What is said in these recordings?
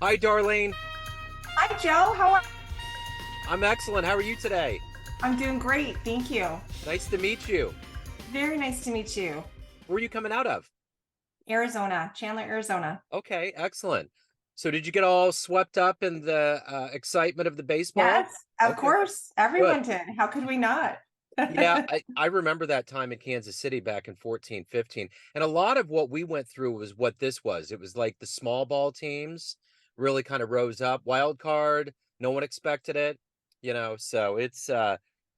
Hi, Darlene. Hi, Joe. How are I'm excellent. How are you today? I'm doing great. Thank you. Nice to meet you. Very nice to meet you. Where are you coming out of? Arizona, Chandler, Arizona. Okay, excellent. So, did you get all swept up in the excitement of the baseball? Yes, of Okay, course. good. Everyone did. How could we not? Yeah, I remember that time in Kansas City back in 14, 15. And a lot of what we went through was what this was. It was like the small ball teams really kind of rose up. Wild card, no one expected it, so it's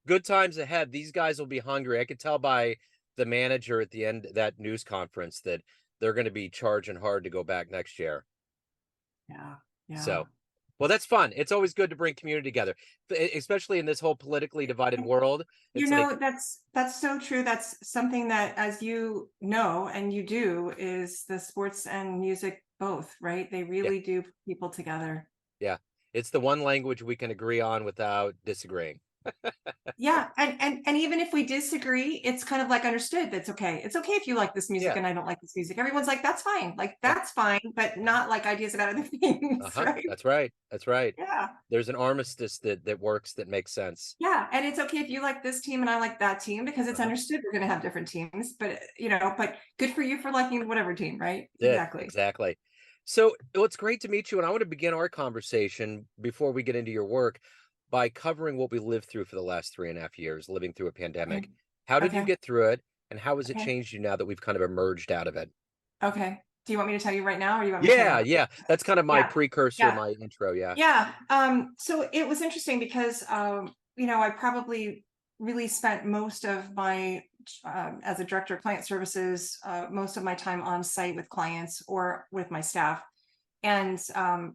good times ahead. These guys will be hungry. I could tell by the manager at the end of that news conference that they're going to be charging hard to go back next year. Yeah, yeah. So, well, that's fun. It's always good to bring community together, especially in this whole politically divided world. You It's like, know, that's so true. That's something that, as you know, and you do, is the sports and music both, right? They yeah. really do put people together. Yeah. It's the one language we can agree on without disagreeing. Yeah, and even if we disagree, it's kind of like understood. That's okay. It's okay if you like this music Yeah. and I don't like this music. Everyone's like, that's fine. Like Yeah. that's fine, but not like ideas about other things, Uh-huh. right? That's right. That's right. Yeah. There's an armistice that works that makes sense. Yeah. And it's okay if you like this team and I like that team because it's Uh-huh. understood we're going to have different teams, but but good for you for liking whatever team, right? Did Exactly. exactly. So, well, it's great to meet you, and I want to begin our conversation before we get into your work by covering what we lived through for the last 3.5 years, living through a Okay. pandemic. How did you Okay. get through it, and how has it Okay. changed you now that we've kind of emerged out of it? Okay. Do you want me to tell you right now or do you want me to tell you Yeah, after? yeah. That's kind of my Yeah. precursor, Yeah. my intro. Yeah. Yeah. So it was interesting because I probably really spent most of my as a director of client services, most of my time on site with clients or with my staff. And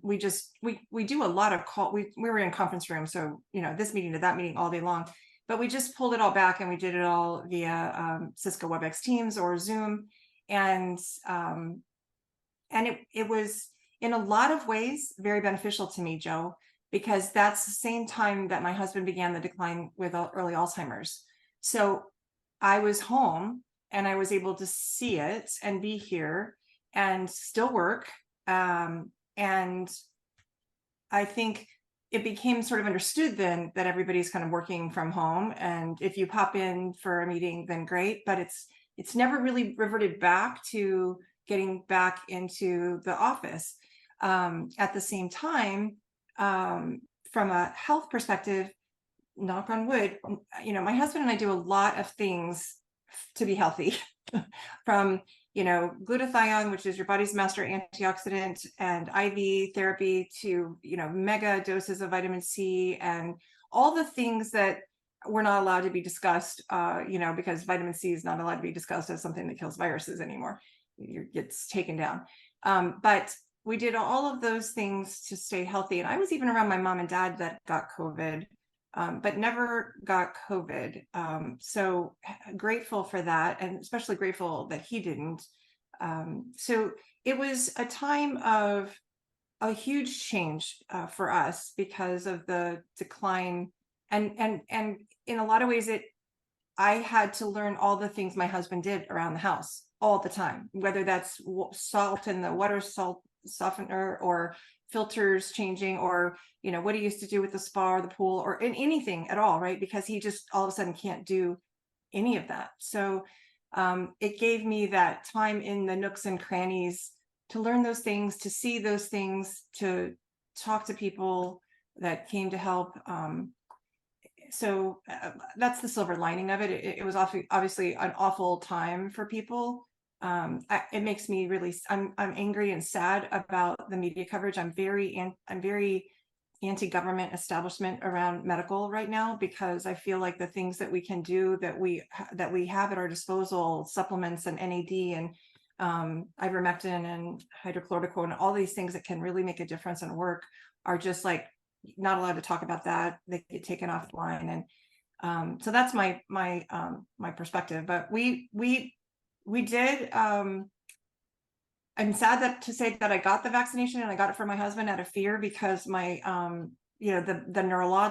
we do a lot of call. We were in conference room, so this meeting to that meeting all day long. But we just pulled it all back and we did it all via Cisco WebEx Teams or Zoom, and um, and it was in a lot of ways very beneficial to me, Joe, because that's the same time that my husband began the decline with early Alzheimer's. So I was home and I was able to see it and be here and still work. And I think it became sort of understood then that everybody's kind of working from home, and if you pop in for a meeting then great, but it's never really reverted back to getting back into the office. At the same time, from a health perspective, knock on wood, my husband and I do a lot of things to be healthy, from glutathione, which is your body's master antioxidant, and IV therapy, to mega doses of vitamin C and all the things that were not allowed to be discussed, because vitamin C is not allowed to be discussed as something that kills viruses anymore. It gets taken down. But we did all of those things to stay healthy. And I was even around my mom and dad that got COVID, but never got COVID. So grateful for that, and especially grateful that he didn't. So it was a time of a huge change for us because of the decline, and in a lot of ways, I had to learn all the things my husband did around the house all the time, whether that's salt in the water salt softener, or filters changing, or what he used to do with the spa or the pool or in anything at all, right? Because he just all of a sudden can't do any of that. So it gave me that time in the nooks and crannies to learn those things, to see those things, to talk to people that came to help. So that's the silver lining of it. It was obviously an awful time for people. It makes me really, I'm angry and sad about the media coverage. I'm very anti-government establishment around medical right now, because I feel like the things that we can do, that we have at our disposal, supplements and NAD and ivermectin and hydrochloroquine, and all these things that can really make a difference and work, are just like not allowed to talk about that. They get taken offline. And so that's my perspective. But we did. I'm sad to say that I got the vaccination, and I got it for my husband out of fear, because my the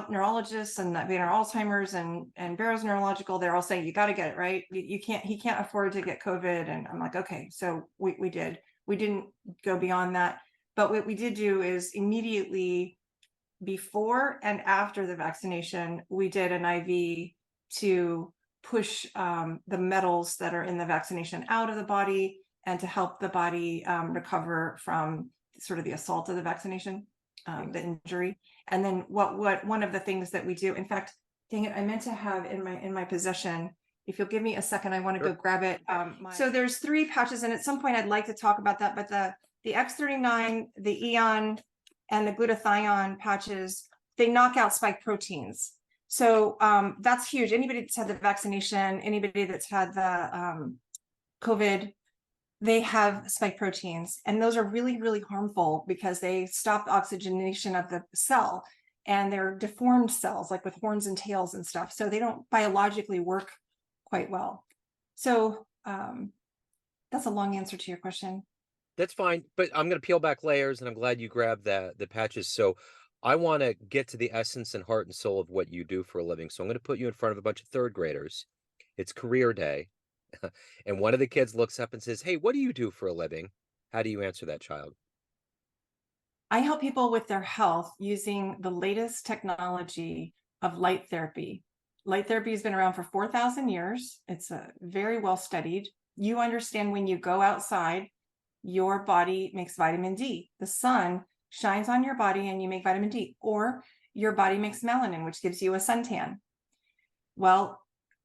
neurologists and that Vayner Alzheimer's and Barrow's neurological, they're all saying you got to get it, right. You can't, he can't afford to get COVID. And I'm like, okay. So we did. We didn't go beyond that. But what we did do is immediately before and after the vaccination, we did an IV to push the metals that are in the vaccination out of the body and to help the body recover from sort of the assault of the vaccination, the injury. And then what one of the things that we do, in fact, dang it, I meant to have in my possession. If you'll give me a second, I want to Sure. go grab it. So there's 3 patches, and at some point I'd like to talk about that. But the X39, the Eon, and the glutathione patches, they knock out spike proteins. So that's huge. Anybody that's had the vaccination, anybody that's had the COVID, they have spike proteins, and those are really, really harmful because they stop the oxygenation of the cell, and they're deformed cells, like with horns and tails and stuff. So they don't biologically work quite well. So that's a long answer to your question. That's fine, but I'm gonna peel back layers, and I'm glad you grabbed the patches. So I want to get to the essence and heart and soul of what you do for a living. So I'm going to put you in front of a bunch of third graders. It's career day, and one of the kids looks up and says, "Hey, what do you do for a living?" How do you answer that child? I help people with their health using the latest technology of light therapy. Light therapy has been around for 4,000 years. It's very well studied. You understand when you go outside, your body makes vitamin D. The sun shines on your body and you make vitamin D, or your body makes melanin, which gives you a suntan. Well,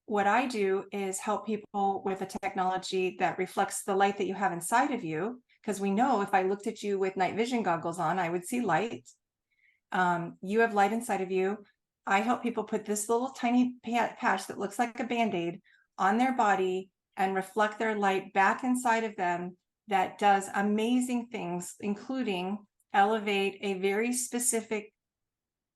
what I do is help people with a technology that reflects the light that you have inside of you. Because we know if I looked at you with night vision goggles on, I would see light. You have light inside of you. I help people put this little tiny patch that looks like a Band-Aid on their body and reflect their light back inside of them. That does amazing things, including elevate a very specific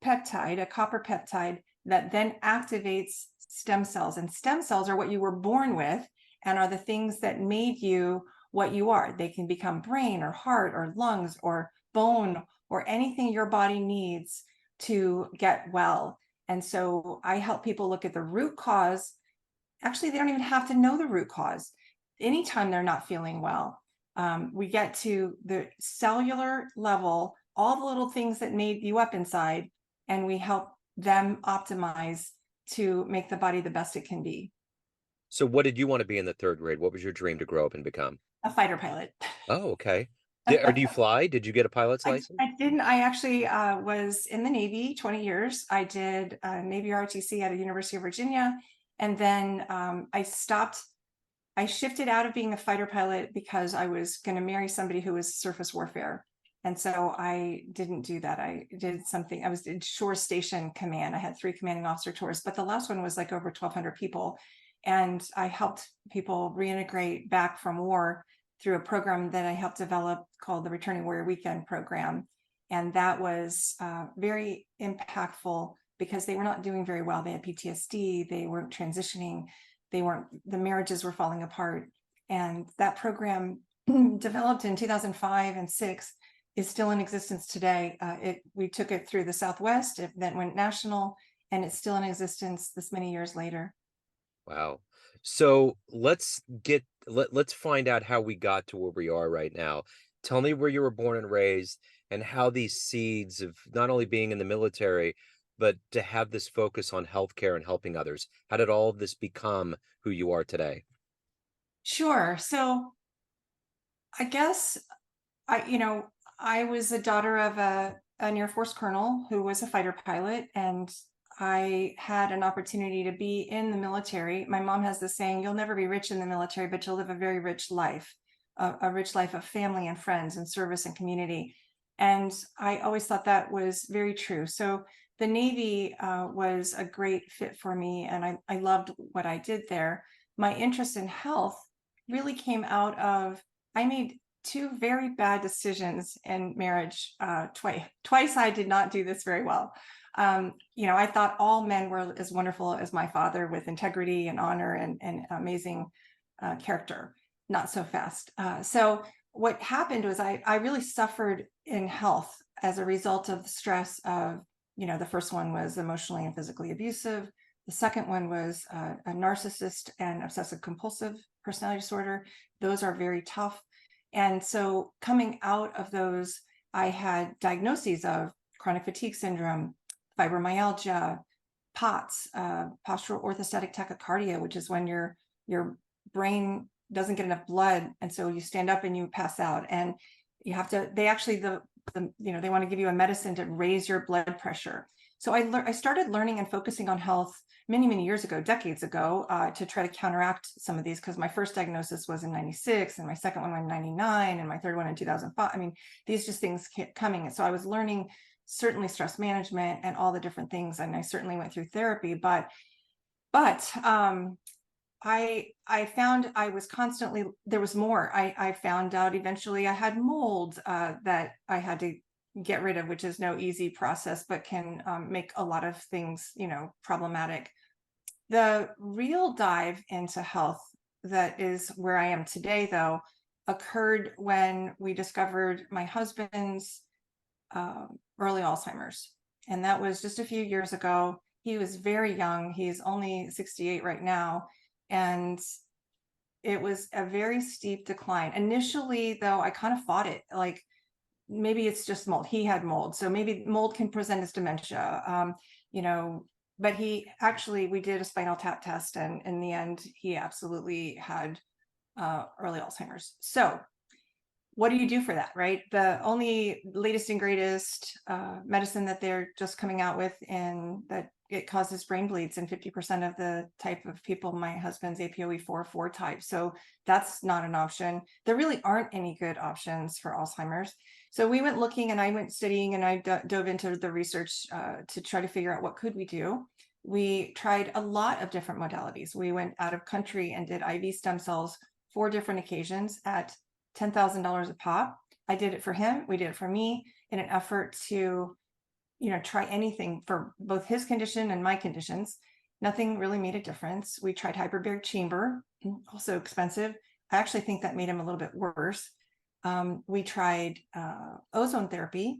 peptide, a copper peptide, that then activates stem cells. And stem cells are what you were born with and are the things that made you what you are. They can become brain or heart or lungs or bone or anything your body needs to get well. And so I help people look at the root cause. Actually, they don't even have to know the root cause. Anytime they're not feeling well, we get to the cellular level, all the little things that made you up inside, and we help them optimize to make the body the best it can be. So what did you want to be in the third grade? What was your dream to grow up and become? A fighter pilot. Oh, okay. Or do you fly? Did you get a pilot's license? I didn't. I actually was in the Navy 20 years. I did Navy ROTC at a University of Virginia. And then I stopped. I shifted out of being a fighter pilot because I was going to marry somebody who was surface warfare. And so I didn't do that. I did something. I was in shore station command. I had 3 commanding officer tours, but the last one was like over 1,200 people. And I helped people reintegrate back from war through a program that I helped develop called the Returning Warrior Weekend program. And that was very impactful because they were not doing very well. They had PTSD, they weren't transitioning, the marriages were falling apart. And that program developed in 2005 and 6 is still in existence today. We took it through the Southwest, it then went national, and it's still in existence this many years later. Wow. So let's find out how we got to where we are right now. Tell me where you were born and raised and how these seeds of not only being in the military, but to have this focus on healthcare and helping others. How did all of this become who you are today? Sure. So I guess I was a daughter of an Air Force colonel who was a fighter pilot, and I had an opportunity to be in the military. My mom has this saying, you'll never be rich in the military, but you'll live a very rich life, a rich life of family and friends and service and community. And I always thought that was very true. So the Navy was a great fit for me, and I loved what I did there. My interest in health really came out of, I made 2 very bad decisions in marriage. Twice I did not do this very well. I thought all men were as wonderful as my father, with integrity and honor and amazing character. Not so fast. So what happened was I really suffered in health as a result of the stress of, the first one was emotionally and physically abusive. The second one was a narcissist and obsessive compulsive personality disorder. Those are very tough. And so coming out of those, I had diagnoses of chronic fatigue syndrome, fibromyalgia, POTS, postural orthostatic tachycardia, which is when your brain doesn't get enough blood, and so you stand up and you pass out, and you have to. They actually they want to give you a medicine to raise your blood pressure. So I started learning and focusing on health many years ago, decades ago, to try to counteract some of these, because my first diagnosis was in 96, and my second one in 99, and my third one in 2005. I mean, these just things kept coming. And so I was learning certainly stress management and all the different things. And I certainly went through therapy, but I found I was constantly, there was more. I found out eventually I had mold that I had to get rid of, which is no easy process, but can make a lot of things, problematic. The real dive into health, that is where I am today, though, occurred when we discovered my husband's early Alzheimer's. And that was just a few years ago. He was very young. He's only 68 right now. And it was a very steep decline. Initially, though, I kind of fought it. Like, maybe it's just mold. He had mold. So maybe mold can present as dementia. But we did a spinal tap test, and in the end, he absolutely had early Alzheimer's. So what do you do for that, right? The only latest and greatest medicine that they're just coming out with, and that it causes brain bleeds in 50% of the type of people. My husband's APOE4 type. So that's not an option. There really aren't any good options for Alzheimer's. So we went looking, and I went studying, and I dove into the research to try to figure out what could we do. We tried a lot of different modalities. We went out of country and did IV stem cells 4 different occasions at $10,000 a pop. I did it for him. We did it for me, in an effort to, try anything for both his condition and my conditions. Nothing really made a difference. We tried hyperbaric chamber, also expensive. I actually think that made him a little bit worse. We tried ozone therapy,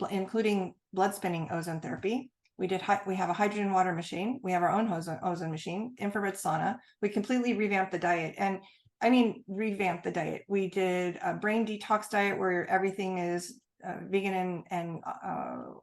including blood spinning ozone therapy. We have a hydrogen water machine. We have our own ozone machine, infrared sauna. We completely revamped the diet. And I mean, revamp the diet. We did a brain detox diet where everything is vegan and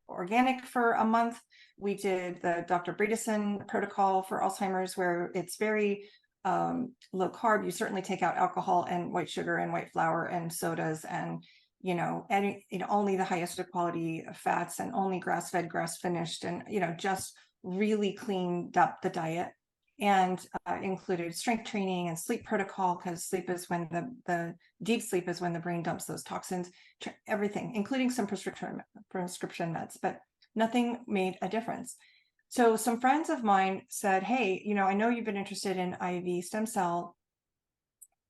organic for a month. We did the Dr. Bredesen protocol for Alzheimer's, where it's very low carb. You certainly take out alcohol and white sugar and white flour and sodas, and only the highest quality fats, and only grass-fed, grass-finished, and just really cleaned up the diet. And included strength training and sleep protocol, because sleep is when the deep sleep is when the brain dumps those toxins. Everything, including some prescription meds, but nothing made a difference. So some friends of mine said, "Hey, I know you've been interested in IV stem cell.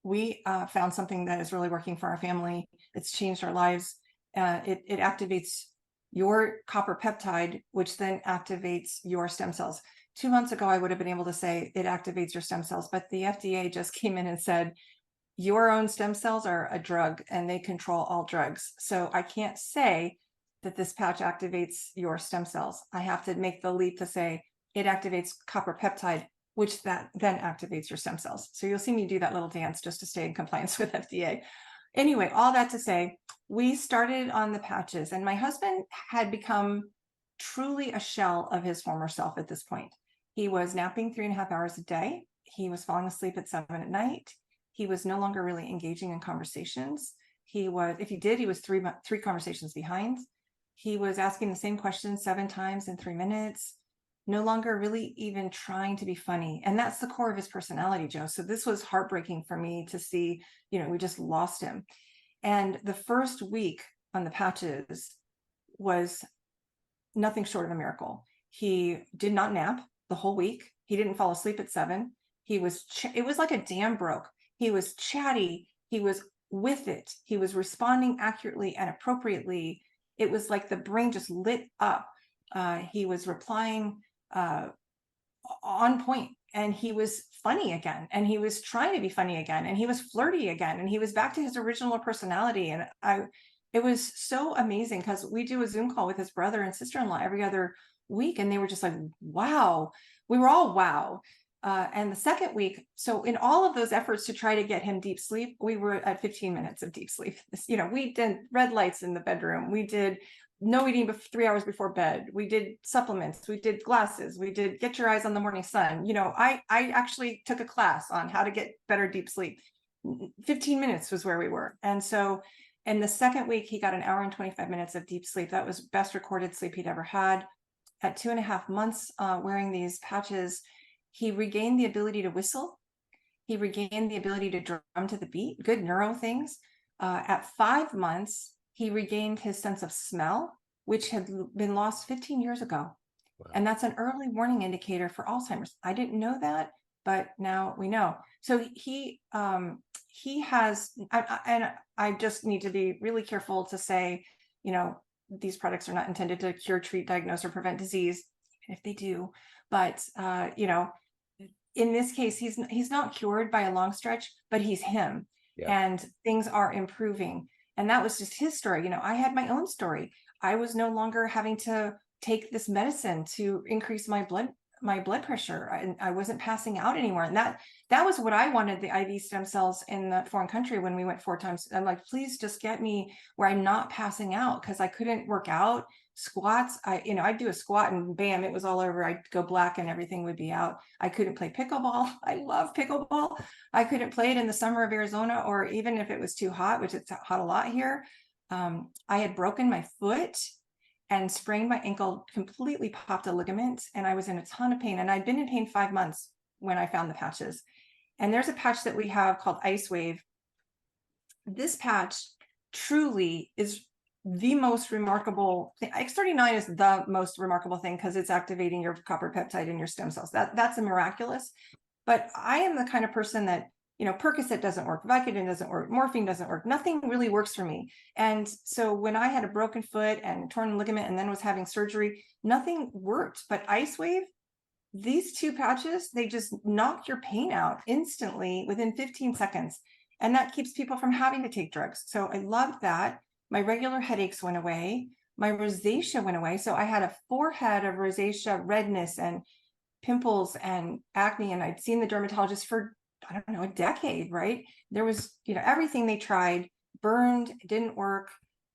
We found something that is really working for our family. It's changed our lives. It activates your copper peptide, which then activates your stem cells." 2 months ago, I would have been able to say it activates your stem cells, but the FDA just came in and said, your own stem cells are a drug, and they control all drugs. So I can't say that this patch activates your stem cells. I have to make the leap to say it activates copper peptide, which that then activates your stem cells. So you'll see me do that little dance just to stay in compliance with FDA. Anyway, all that to say, we started on the patches, and my husband had become truly a shell of his former self at this point. He was napping 3.5 hours a day. He was falling asleep at 7 at night. He was no longer really engaging in conversations. If he did, he was three conversations behind. He was asking the same question 7 times in 3 minutes, no longer really even trying to be funny. And that's the core of his personality, Joe. So this was heartbreaking for me to see, we just lost him. And the first week on the patches was nothing short of a miracle. He did not nap the whole week. He didn't fall asleep at 7. It was like a dam broke. He was chatty. He was with it. He was responding accurately and appropriately. It was like the brain just lit up. He was replying on point, and he was funny again, and he was trying to be funny again, and he was flirty again, and he was back to his original personality. And it was so amazing, because we do a Zoom call with his brother and sister-in-law every other week, and they were just like, wow. We were all wow. And the second week, so in all of those efforts to try to get him deep sleep, we were at 15 minutes of deep sleep. We did red lights in the bedroom. We did no eating 3 hours before bed. We did supplements. We did glasses. We did get your eyes on the morning sun. I actually took a class on how to get better deep sleep. 15 minutes was where we were. And so in the second week, he got an hour and 25 minutes of deep sleep. That was best recorded sleep he'd ever had. At 2.5 months wearing these patches, he regained the ability to whistle. He regained the ability to drum to the beat, good neuro things. At 5 months, he regained his sense of smell, which had been lost 15 years ago. Wow. And that's an early warning indicator for Alzheimer's. I didn't know that, but now we know. So he has, and I just need to be really careful to say, these products are not intended to cure, treat, diagnose, or prevent disease, if they do. But in this case, he's not cured by a long stretch, but he's him, Yeah. and things are improving. And that was just his story. I had my own story. I was no longer having to take this medicine to increase my blood pressure, and I wasn't passing out anymore. And that was what I wanted, the IV stem cells in the foreign country when we went 4 times. I'm like, please just get me where I'm not passing out, because I couldn't work out. Squats, I'd do a squat and bam, it was all over. I'd go black and everything would be out. I couldn't play pickleball. I love pickleball. I couldn't play it in the summer of Arizona, or even if it was too hot, which it's hot a lot here. I had broken my foot and sprained my ankle, completely popped a ligament, and I was in a ton of pain. And I'd been in pain 5 months when I found the patches. And there's a patch that we have called Ice Wave. This patch truly is the most remarkable thing. X39 is the most remarkable thing because it's activating your copper peptide in your stem cells. That's a miraculous. But I am the kind of person that, Percocet doesn't work, Vicodin doesn't work, morphine doesn't work. Nothing really works for me. And so when I had a broken foot and torn ligament and then was having surgery, nothing worked. But Ice Wave, these two patches, they just knock your pain out instantly within 15 seconds. And that keeps people from having to take drugs. So I loved that. My regular headaches went away. My rosacea went away. So I had a forehead of rosacea, redness, and pimples and acne. And I'd seen the dermatologist for, I don't know, a decade, right? There was, everything they tried, burned, didn't work.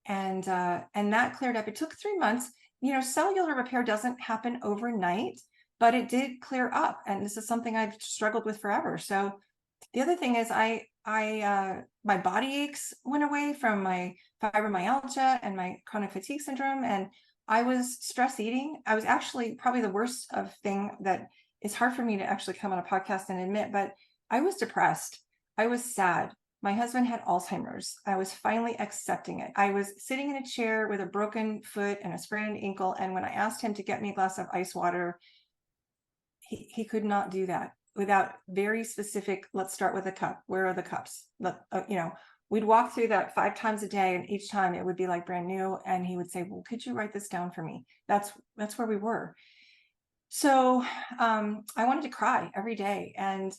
And that cleared up. It took 3 months. Cellular repair doesn't happen overnight, but it did clear up. And this is something I've struggled with forever. So the other thing is my body aches went away from my fibromyalgia and my chronic fatigue syndrome. And I was stress eating. I was actually probably the worst of thing that is hard for me to actually come on a podcast and admit, but I was depressed. I was sad. My husband had Alzheimer's. I was finally accepting it. I was sitting in a chair with a broken foot and a sprained ankle. And when I asked him to get me a glass of ice water, he could not do that without very specific, let's start with a cup. Where are the cups? We'd walk through that 5 times a day, and each time it would be like brand new. And he would say, well, could you write this down for me? That's where we were. So I wanted to cry every day. And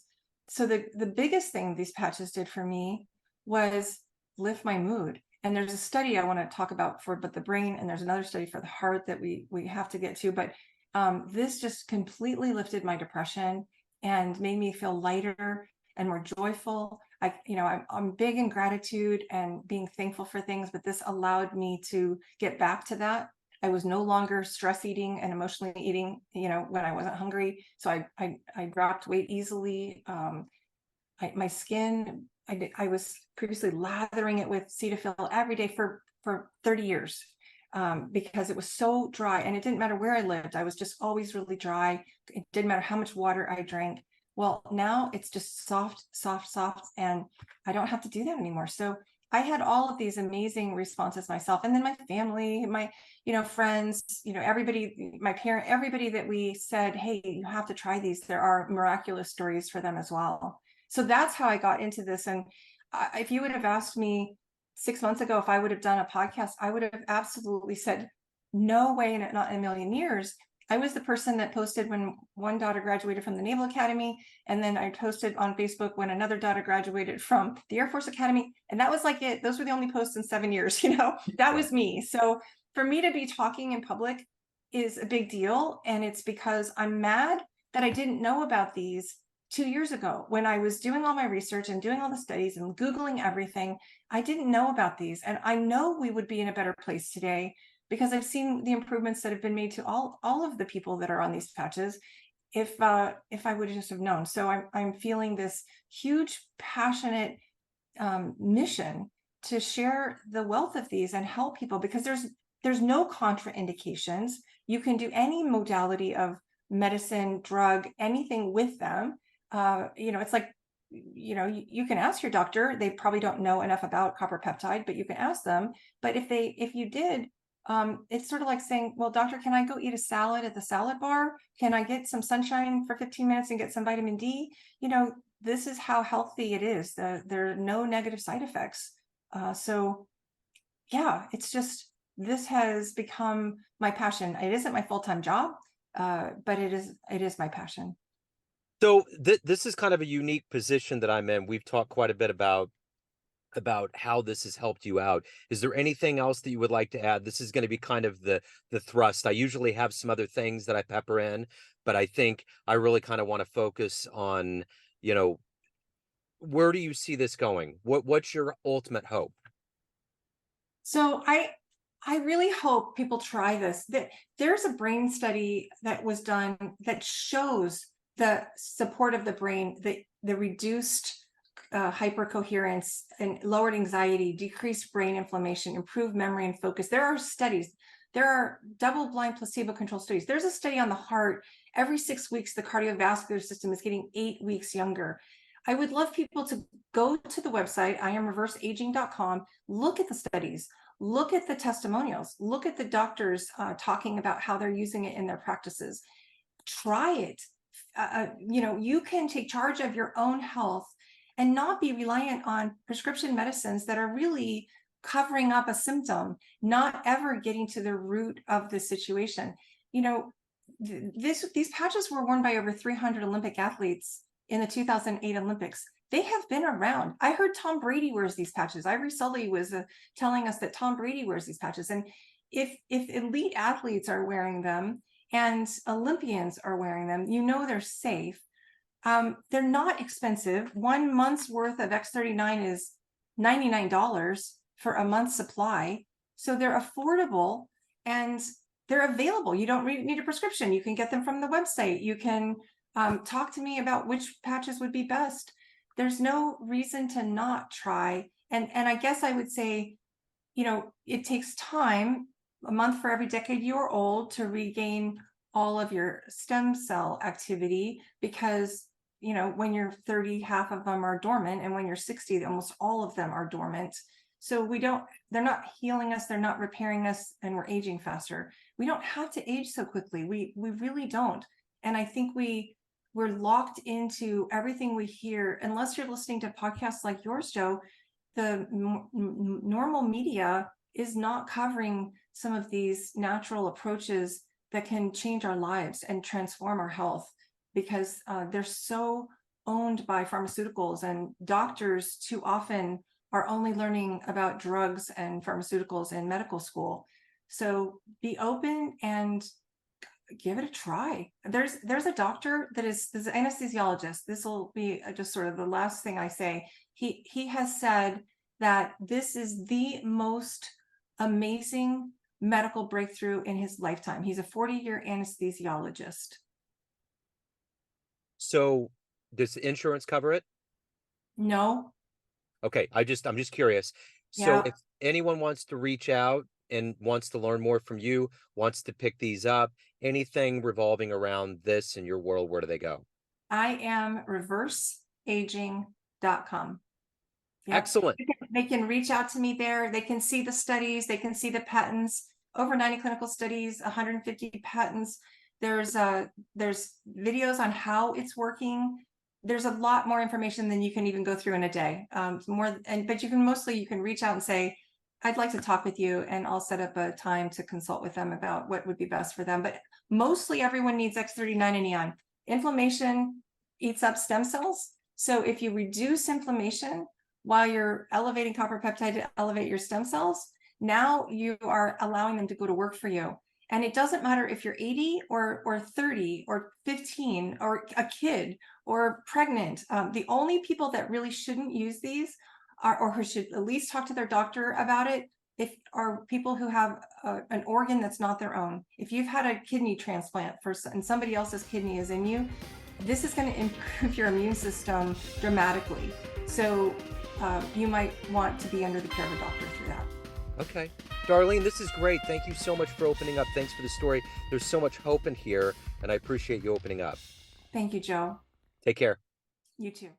so the biggest thing these patches did for me was lift my mood. And there's a study I want to talk about for the brain, and there's another study for the heart that we have to get to. But this just completely lifted my depression and made me feel lighter and more joyful. I'm big in gratitude and being thankful for things, but this allowed me to get back to that. I was no longer stress eating and emotionally eating, when I wasn't hungry. So I dropped weight easily. My skin, I was previously lathering it with Cetaphil every day for 30 years. Because it was so dry, and it didn't matter where I lived. I was just always really dry. It didn't matter how much water I drank. Well, now it's just soft, and I don't have to do that anymore. So I had all of these amazing responses myself, and then my family, my friends, everybody, my parent, everybody that we said, hey, you have to try these. There are miraculous stories for them as well. So that's how I got into this. And if you would have asked me 6 months ago if I would have done a podcast, I would have absolutely said, no way, not in a million years. I was the person that posted when one daughter graduated from the Naval Academy, and then I posted on Facebook when another daughter graduated from the Air Force Academy, and that was like it. Those were the only posts in 7 years. That was me. So for me to be talking in public is a big deal, and it's because I'm mad, that I didn't know about these 2 years ago when I was doing all my research and doing all the studies and Googling everything. I didn't know about these. And I know we would be in a better place today because I've seen the improvements that have been made to all of the people that are on these patches if I would just have known. So I'm feeling this huge, passionate mission to share the wealth of these and help people because there's no contraindications. You can do any modality of medicine, drug, anything with them. It's like, you can ask your doctor. They probably don't know enough about copper peptide, but you can ask them. But if you did, it's sort of like saying, well, doctor, can I go eat a salad at the salad bar? Can I get some sunshine for 15 minutes and get some vitamin D? This is how healthy it is. There are no negative side effects. So yeah, it's just, this has become my passion. It isn't my full-time job, but it is my passion. So this is kind of a unique position that I'm in. We've talked quite a bit about how this has helped you out. Is there anything else that you would like to add? This is going to be kind of the thrust. I usually have some other things that I pepper in, but I think I really kind of want to focus on, you know, where do you see this going? What's your ultimate hope? So I really hope people try this. That there's a brain study that was done that shows the support of the brain, the reduced hypercoherence and lowered anxiety, decreased brain inflammation, improved memory and focus. There are studies. There are double-blind placebo-controlled studies. There's a study on the heart. Every 6 weeks, the cardiovascular system is getting 8 weeks younger. I would love people to go to the website, iamreverseaging.com, look at the studies, look at the testimonials, look at the doctors talking about how they're using it in their practices. Try it. You can take charge of your own health and not be reliant on prescription medicines that are really covering up a symptom, not ever getting to the root of the situation. These patches were worn by over 300 Olympic athletes in the 2008 Olympics. They have been around. I heard Tom Brady wears these patches. Ivory Sully was telling us that Tom Brady wears these patches. And if elite athletes are wearing them and Olympians are wearing them, they're safe. They're not expensive. 1 month's worth of X39 is $99 for a month's supply. So they're affordable and they're available. You don't need a prescription. You can get them from the website. You can talk to me about which patches would be best. There's no reason to not try. And I guess I would say, it takes time, a month for every decade you are old, to regain all of your stem cell activity, because when you're 30, half of them are dormant, and when you're 60, almost all of them are dormant. So they're not healing us, they're not repairing us, and we're aging faster. We don't have to age so quickly. We really don't. And I think we're locked into everything we hear. Unless you're listening to podcasts like yours, Joe, the normal media is not covering some of these natural approaches that can change our lives and transform our health, because they're so owned by pharmaceuticals, and doctors too often are only learning about drugs and pharmaceuticals in medical school. So be open and give it a try. There's a doctor that is an anesthesiologist. This will be just sort of the last thing I say. He has said that this is the most amazing medical breakthrough in his lifetime. He's a 40-year anesthesiologist. So does insurance cover it? No. Okay, I'm just curious. So Yeah. if anyone wants to reach out and wants to learn more from you, wants to pick these up, anything revolving around this in your world, where do they go? I am reverseaging.com. Yep. Excellent. They can reach out to me there. They can see the studies. They can see the patents. Over 90 clinical studies, 150 patents. There's videos on how it's working. There's a lot more information than you can even go through in a day. But you can reach out and say, I'd like to talk with you, and I'll set up a time to consult with them about what would be best for them. But mostly everyone needs X39 and Neon. Inflammation eats up stem cells. So if you reduce inflammation while you're elevating copper peptide to elevate your stem cells, now you are allowing them to go to work for you. And it doesn't matter if you're 80 or 30 or 15 or a kid or pregnant. The only people that really shouldn't use these are, or who should at least talk to their doctor about it, if are people who have an organ that's not their own. If you've had a kidney transplant and somebody else's kidney is in you, this is going to improve your immune system dramatically. So you might want to be under the care of a doctor through that. Okay. Darlene, this is great. Thank you so much for opening up. Thanks for the story. There's so much hope in here, and I appreciate you opening up. Thank you, Joe. Take care. You too.